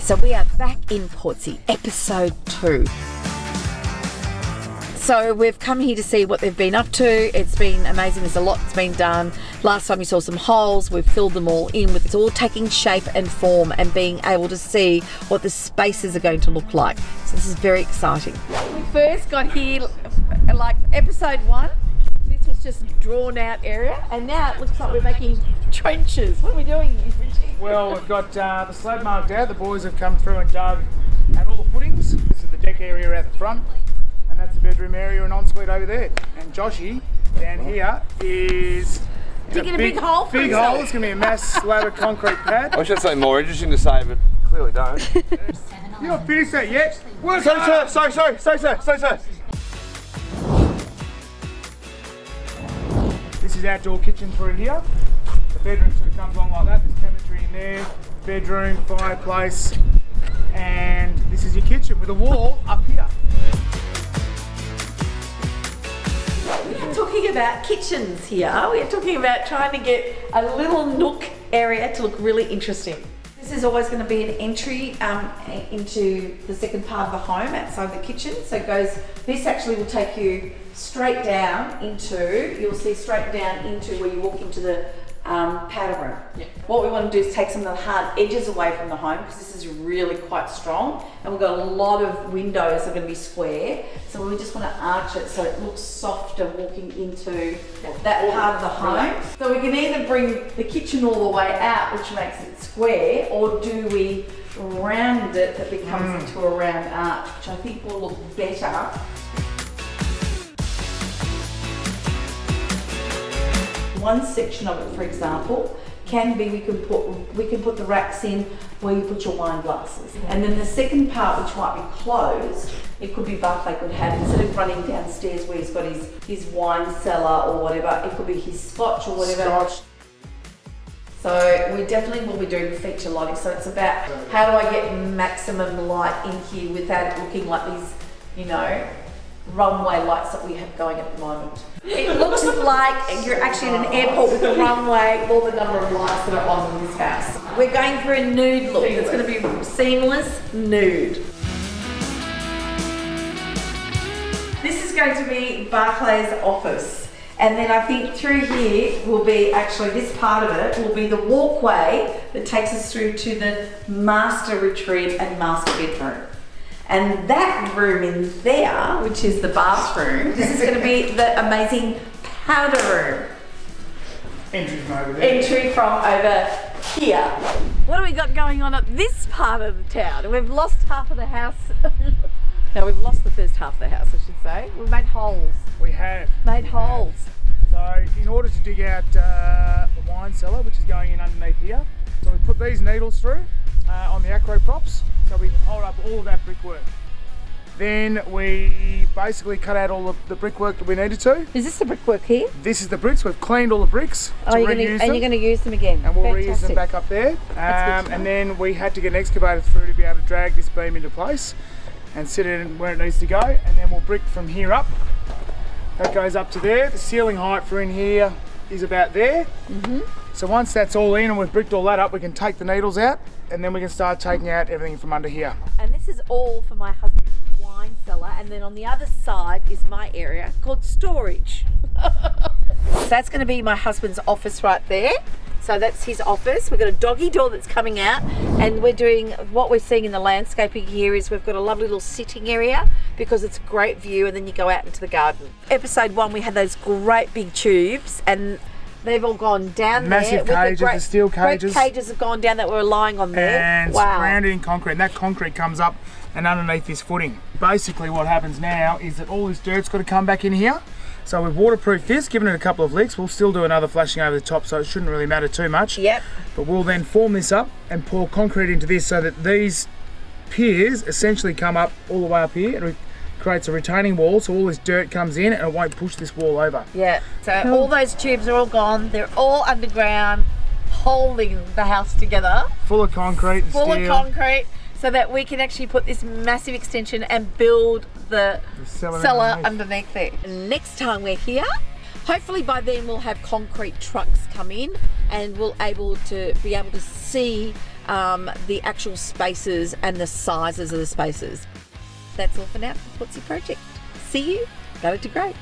so we are back in Portsea, episode 2. So we've come here to see what they've been up to. It's been amazing. There's a lot that's been done. Last time you saw some holes. We've filled them all in with it's all taking shape and form and being able to see what the spaces are going to look like. So this is very exciting. We first got here like episode 1. This was just drawn out area, and now it looks like we're making trenches. What are we doing, Richie? Well, we've got the slab marked out. The boys have come through and dug at all the footings. This is the deck area out the front. And that's the bedroom area and ensuite over there. And Joshy down here is digging a big hole for Big hole. It's going to be a mass slab of concrete pad. I wish I had something more interesting to say, but clearly don't. You not finished that yet? Sorry, sir. This is outdoor kitchen through here. The bedroom sort of comes along like that. There's cabinetry in there, bedroom, fireplace, and this is your kitchen with a wall up here. We're talking about kitchens here. We're talking about trying to get a little nook area to look really interesting. This is always going to be an entry into the second part of the home outside the kitchen. So it goes, this actually will take you straight down into, you'll see straight down into where you walk into the powder room. Yeah. What we want to do is take some of the hard edges away from the home because this is really quite strong and we've got a lot of windows that are going to be square, so we just want to arch it so it looks softer walking into that part of the home. So we can either bring the kitchen all the way out, which makes it square, or do we round it that becomes into a round arch, which I think will look better. One section of it, for example, can be we can put the racks in where you put your wine glasses, and then the second part, which might be closed, it could be Barclay could have, instead of running downstairs where he's got his wine cellar or whatever, it could be his scotch or whatever. Scotch. So we definitely will be doing feature lighting. So it's about how do I get maximum light in here without it looking like these, you know, runway lights that we have going at the moment. It looks like you're actually in an airport with a runway, all the number of lights that are on in this house. We're going for a nude look. It's going to be seamless nude. This is going to be Barclay's office. And then I think through here will be actually, this part of it will be the walkway that takes us through to the master retreat and master bedroom. And that room in there, which is the bathroom, this is going to be the amazing powder room. Entry from over there. Entry from over here. What do we got going on at this part of the town? We've lost half of the house. No, we've lost the first half of the house, I should say. We've made holes. We have. Made holes. So in order to dig out the wine cellar, which is going in underneath here, so we put these needles through on the acro props, so we can hold up all of that brickwork. Then we basically cut out all of the brickwork that we needed to. Is this the brickwork here? This is the bricks. We've cleaned all the bricks to reuse them. And you're going to use them again? And we'll reuse them back up there. And then we had to get an excavator through to be able to drag this beam into place and sit it in where it needs to go. And then we'll brick from here up. That goes up to there. The ceiling height for in here is about there. So once that's all in and we've bricked all that up, we can take the needles out and then we can start taking out everything from under here. And this is all for my husband's wine cellar, and then on the other side is my area called storage. So that's going to be my husband's office right there. So that's his office. We've got a doggy door that's coming out, and we're doing what we're seeing in the landscaping here is we've got a lovely little sitting area because it's a great view, and then you go out into the garden. Episode 1 we had those great big tubes, and they've all gone down. Massive there. cages, the steel cages. Great cages have gone down that were lying on there. And surrounded in concrete. And that concrete comes up and underneath this footing. Basically what happens now is that all this dirt's got to come back in here. So we've waterproofed this, given it a couple of licks. We'll still do another flashing over the top, so it shouldn't really matter too much. Yep. But we'll then form this up and pour concrete into this so that these piers essentially come up all the way up here, and it creates a retaining wall, so all this dirt comes in and it won't push this wall over. Yeah, so all those tubes are all gone. They're all underground, holding the house together. Full of concrete and steel. Full of concrete, so that we can actually put this massive extension and build the cellar underneath there. And next time we're here, hopefully by then we'll have concrete trucks come in and we'll be able to see the actual spaces and the sizes of the spaces. That's all for now for the Footsie Project. See you. Got it to great.